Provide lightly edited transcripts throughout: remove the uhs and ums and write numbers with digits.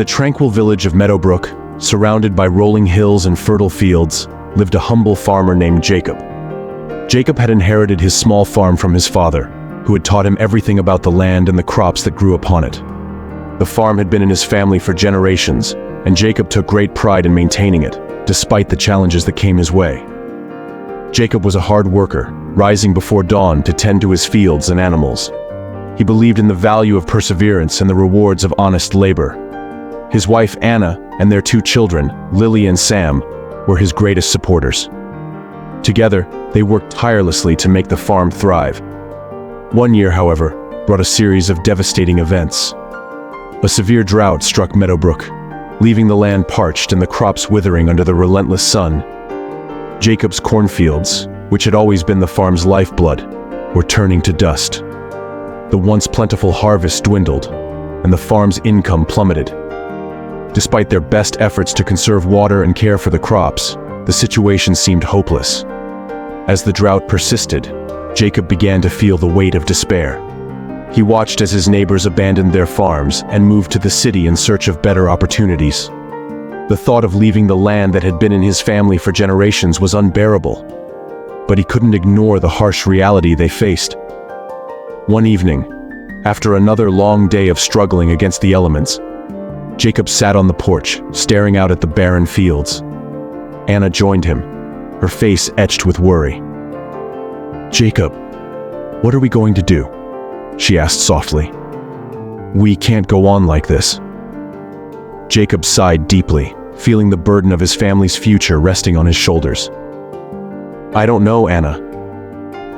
the tranquil village of Meadowbrook, surrounded by rolling hills and fertile fields, lived a humble farmer named Jacob. Jacob had inherited his small farm from his father, who had taught him everything about the land and the crops that grew upon it. The farm had been in his family for generations, and Jacob took great pride in maintaining it, despite the challenges that came his way. Jacob was a hard worker, rising before dawn to tend to his fields and animals. He believed in the value of perseverance and the rewards of honest labor. His wife Anna and their two children, Lily and Sam, were his greatest supporters. Together, they worked tirelessly to make the farm thrive. One year, however, brought a series of devastating events. A severe drought struck Meadowbrook, leaving the land parched and the crops withering under the relentless sun. Jacob's cornfields, which had always been the farm's lifeblood, were turning to dust. The once plentiful harvest dwindled, and the farm's income plummeted. Despite their best efforts to conserve water and care for the crops, the situation seemed hopeless. As the drought persisted, Jacob began to feel the weight of despair. He watched as his neighbors abandoned their farms and moved to the city in search of better opportunities. The thought of leaving the land that had been in his family for generations was unbearable, but he couldn't ignore the harsh reality they faced. One evening, after another long day of struggling against the elements, Jacob sat on the porch, staring out at the barren fields. Anna joined him, her face etched with worry. "Jacob, what are we going to do?" she asked softly. "We can't go on like this." Jacob sighed deeply, feeling the burden of his family's future resting on his shoulders. "I don't know, Anna.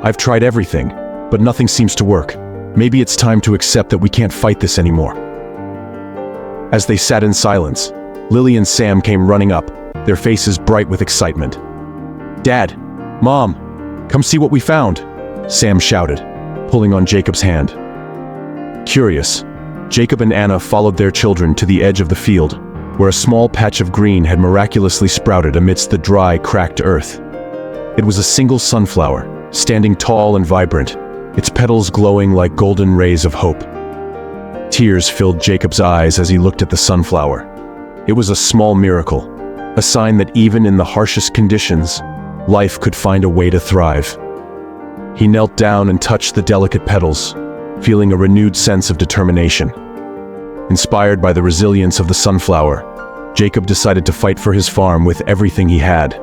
I've tried everything, but nothing seems to work. Maybe it's time to accept that we can't fight this anymore." As they sat in silence, Lily and Sam came running up, their faces bright with excitement. "Dad, Mom, come see what we found," Sam shouted, pulling on Jacob's hand. Curious, Jacob and Anna followed their children to the edge of the field, where a small patch of green had miraculously sprouted amidst the dry, cracked earth. It was a single sunflower, standing tall and vibrant, its petals glowing like golden rays of hope. Tears filled Jacob's eyes as he looked at the sunflower. It was a small miracle, a sign that even in the harshest conditions, life could find a way to thrive. He knelt down and touched the delicate petals, feeling a renewed sense of determination. Inspired by the resilience of the sunflower, Jacob decided to fight for his farm with everything he had.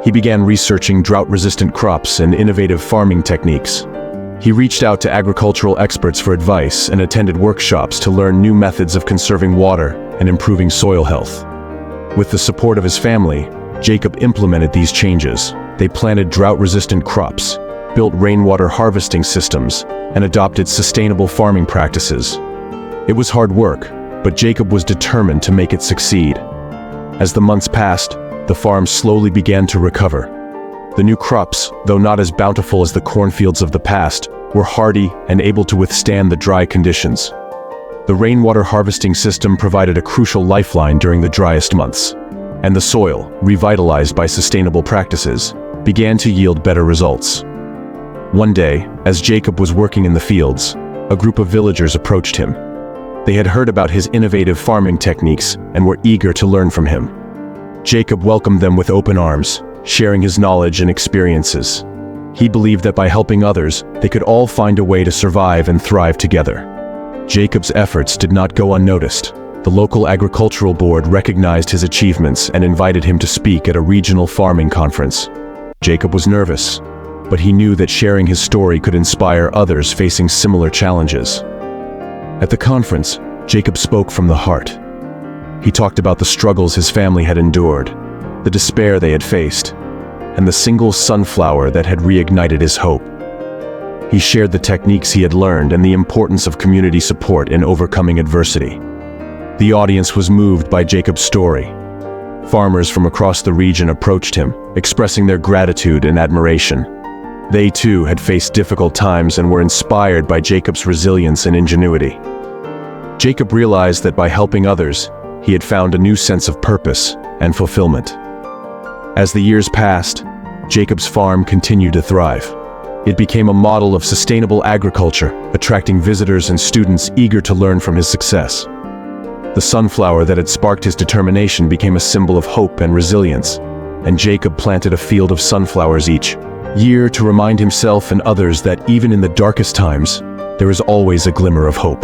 He began researching drought-resistant crops and innovative farming techniques. He reached out to agricultural experts for advice and attended workshops to learn new methods of conserving water and improving soil health. With the support of his family, Jacob implemented these changes. They planted drought-resistant crops, built rainwater harvesting systems, and adopted sustainable farming practices. It was hard work, but Jacob was determined to make it succeed. As the months passed, the farm slowly began to recover. The new crops, though not as bountiful as the cornfields of the past, were hardy and able to withstand the dry conditions. The rainwater harvesting system provided a crucial lifeline during the driest months, and the soil, revitalized by sustainable practices, began to yield better results. One day, as Jacob was working in the fields, a group of villagers approached him. They had heard about his innovative farming techniques and were eager to learn from him. Jacob welcomed them with open arms, sharing his knowledge and experiences. He believed that by helping others, they could all find a way to survive and thrive together. Jacob's efforts did not go unnoticed. The local agricultural board recognized his achievements and invited him to speak at a regional farming conference. Jacob was nervous, but he knew that sharing his story could inspire others facing similar challenges. At the conference, Jacob spoke from the heart. He talked about the struggles his family had endured, the despair they had faced, and the single sunflower that had reignited his hope. He shared the techniques he had learned and the importance of community support in overcoming adversity. The audience was moved by Jacob's story. Farmers from across the region approached him, expressing their gratitude and admiration. They too had faced difficult times and were inspired by Jacob's resilience and ingenuity. Jacob realized that by helping others, he had found a new sense of purpose and fulfillment. As the years passed, Jacob's farm continued to thrive. It became a model of sustainable agriculture, attracting visitors and students eager to learn from his success. The sunflower that had sparked his determination became a symbol of hope and resilience, and Jacob planted a field of sunflowers each year to remind himself and others that even in the darkest times, there is always a glimmer of hope.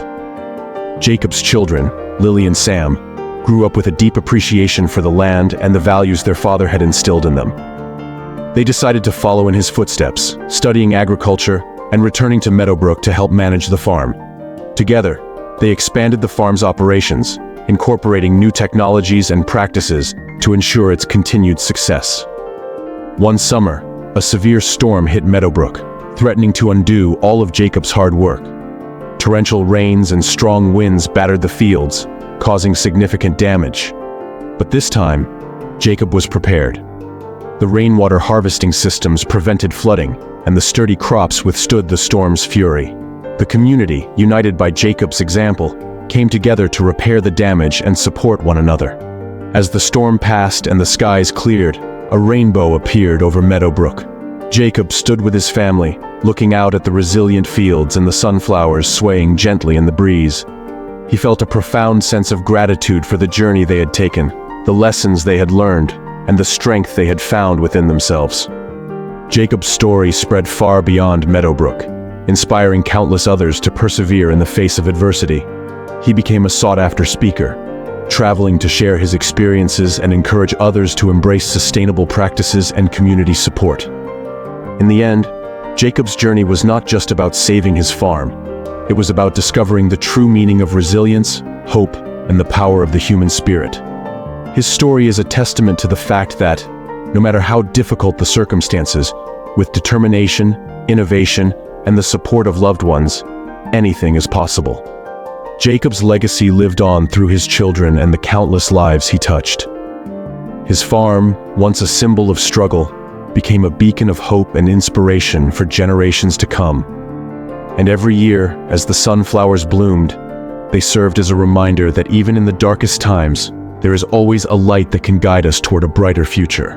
Jacob's children, Lily and Sam, grew up with a deep appreciation for the land and the values their father had instilled in them. They decided to follow in his footsteps, studying agriculture and returning to Meadowbrook to help manage the farm. Together, they expanded the farm's operations, incorporating new technologies and practices to ensure its continued success. One summer, a severe storm hit Meadowbrook, threatening to undo all of Jacob's hard work. Torrential rains and strong winds battered the fields, causing significant damage. But this time, Jacob was prepared. The rainwater harvesting systems prevented flooding, and the sturdy crops withstood the storm's fury. The community, united by Jacob's example, came together to repair the damage and support one another. As the storm passed and the skies cleared, a rainbow appeared over Meadowbrook. Jacob stood with his family, looking out at the resilient fields and the sunflowers swaying gently in the breeze. He felt a profound sense of gratitude for the journey they had taken, the lessons they had learned, and the strength they had found within themselves. Jacob's story spread far beyond Meadowbrook, inspiring countless others to persevere in the face of adversity. He became a sought-after speaker, traveling to share his experiences and encourage others to embrace sustainable practices and community support. In the end, Jacob's journey was not just about saving his farm. It was about discovering the true meaning of resilience, hope, and the power of the human spirit. His story is a testament to the fact that, no matter how difficult the circumstances, with determination, innovation, and the support of loved ones, anything is possible. Jacob's legacy lived on through his children and the countless lives he touched. His farm, once a symbol of struggle, became a beacon of hope and inspiration for generations to come. And every year, as the sunflowers bloomed, they served as a reminder that even in the darkest times, there is always a light that can guide us toward a brighter future.